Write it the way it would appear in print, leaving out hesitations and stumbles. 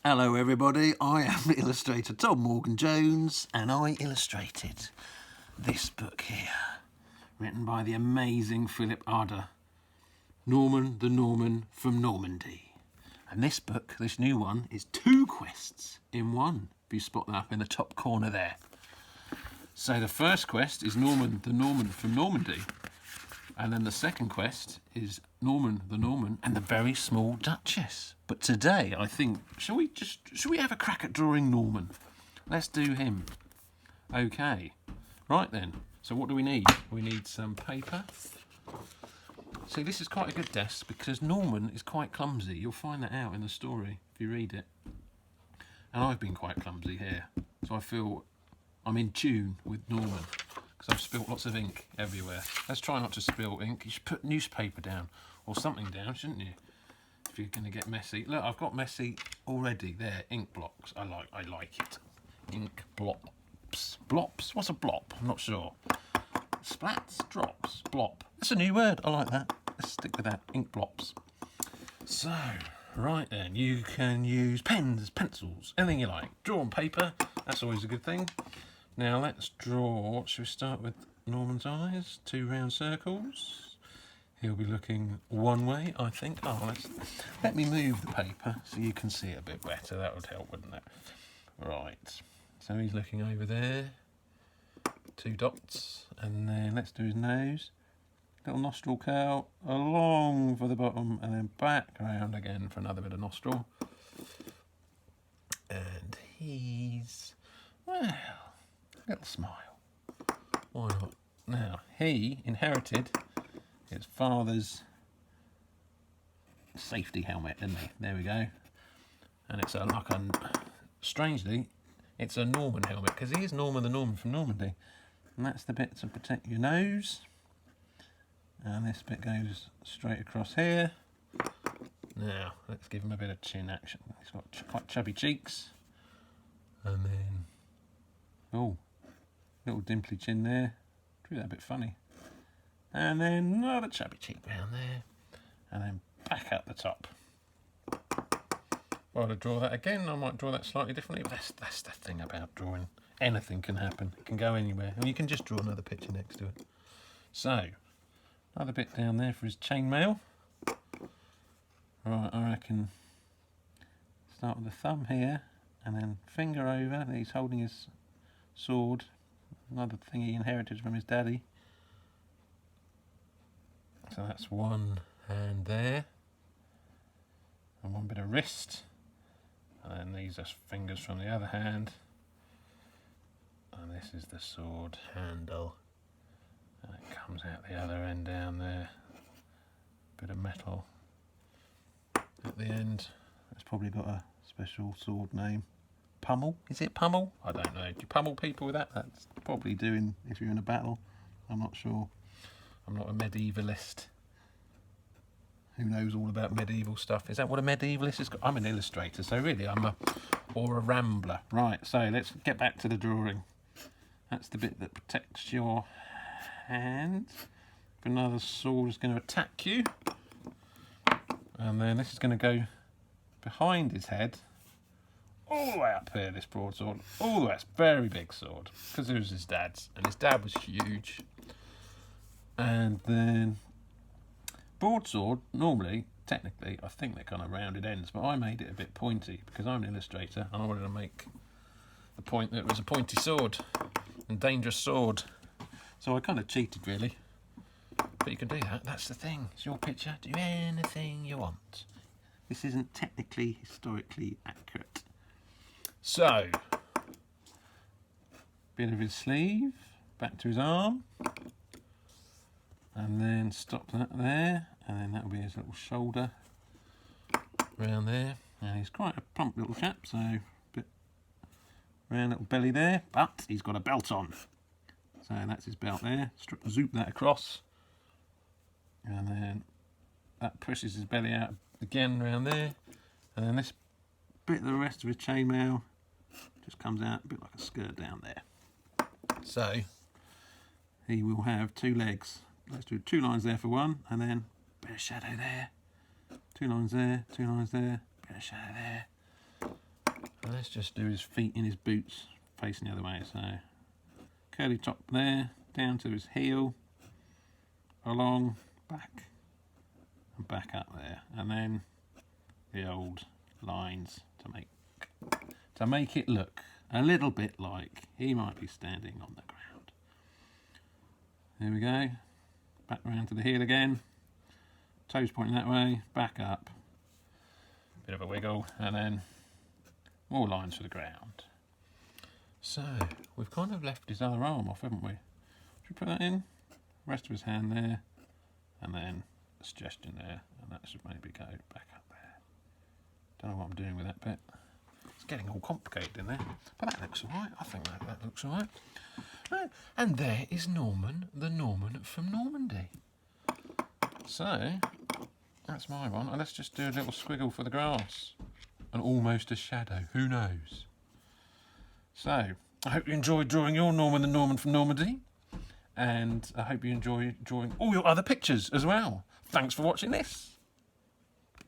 Hello everybody, I am illustrator Tom Morgan-Jones and I illustrated this book here, written by the amazing Philip Ardagh, Norman the Norman from Normandy. And this book, this new one, is 2 quests in one, if you spot that up in the top corner there. So the first quest is Norman the Norman from Normandy, and then the second quest is Norman the Norman and the very small Duchess. But today, I think, shall we have a crack at drawing Norman? Let's do him. Okay. Right then. So what do we need? We need some paper. See, this is quite a good desk because Norman is quite clumsy. You'll find that out in the story if you read it. And I've been quite clumsy here. So I feel I'm in tune with Norman, because I've spilt lots of ink everywhere. Let's try not to spill ink. You should put newspaper down or something down, shouldn't you? If you're going to get messy. Look, I've got messy already. There, ink blocks. I like it. Ink blops. Blops? What's a blop? I'm not sure. Splats? Drops? Blop. That's a new word. I like that. Let's stick with that. Ink blops. So, right then. You can use pens, pencils, anything you like. Draw on paper. That's always a good thing. Now let's draw. Should we start with Norman's eyes? 2 round circles. He'll be looking one way, I think. Oh, let me move the paper so you can see it a bit better. That would help, wouldn't it? Right. So he's looking over there. 2 dots. And then let's do his nose. Little nostril curl along for the bottom and then back around again for another bit of nostril. And he's, well, little smile. Why not? Now, he inherited his father's safety helmet, didn't he? There we go. And it's strangely, it's a Norman helmet, because he is Norman the Norman from Normandy. And that's the bit to protect your nose. And this bit goes straight across here. Now, let's give him a bit of chin action. He's got quite chubby cheeks. And then, oh, little dimply chin there. Drew that a bit funny. And then another chubby cheek down there. And then back up the top. While I draw that again, I might draw that slightly differently. But that's the thing about drawing. Anything can happen. It can go anywhere. And you can just draw another picture next to it. So, another bit down there for his chainmail. Right, I reckon start with the thumb here. And then finger over. He's holding his sword. Another thing he inherited from his daddy. So that's one hand there. And one bit of wrist. And then these are fingers from the other hand. And this is the sword handle. And it comes out the other end down there. Bit of metal at the end. It's probably got a special sword name. Pummel? Is it pummel? I don't know. Do you pummel people with that? That's probably doing if you're in a battle. I'm not sure. I'm not a medievalist. Who knows all about medieval stuff? Is that what a medievalist is? I'm an illustrator, so really I'm a rambler. Right, so let's get back to the drawing. That's the bit that protects your hand. If another sword is going to attack you. And then this is going to go behind his head. All the way up here, this broadsword. All the way, it's a very big sword. Because it was his dad's. And his dad was huge. And then broadsword, normally, technically, I think they're kind of rounded ends. But I made it a bit pointy because I'm an illustrator. And I wanted to make the point that it was a pointy sword. And dangerous sword. So I kind of cheated, really. But you can do that. That's the thing. It's your picture. Do anything you want. This isn't technically, historically accurate. So, bit of his sleeve, back to his arm, and then stop that there, and then that'll be his little shoulder around there. And he's quite a plump little chap, so a bit round little belly there, but he's got a belt on. So that's his belt there. Zoop that across, and then that pushes his belly out again around there, and then this bit of the rest of his chainmail just comes out a bit like a skirt down there. So he will have 2 legs. Let's do 2 lines there for one, and then a bit of shadow there. 2 lines there, 2 lines there, bit of shadow there. And let's just do his feet in his boots facing the other way. So curly top there, down to his heel, along, back, and back up there. And then the old lines to make it look a little bit like he might be standing on the ground. There we go. Back round to the heel again. Toes pointing that way, back up. Bit of a wiggle, and then more lines for the ground. So, we've kind of left his other arm off, haven't we? Should we put that in? Rest of his hand there, and then a suggestion there, and that should maybe go back up there. Don't know what I'm doing with that bit. It's getting all complicated in there, but that looks alright. I think that looks alright. Oh, and there is Norman, the Norman from Normandy. So, that's my one. And let's just do a little squiggle for the grass. And almost a shadow, who knows? So, I hope you enjoyed drawing your Norman, the Norman from Normandy. And I hope you enjoy drawing all your other pictures as well. Thanks for watching this.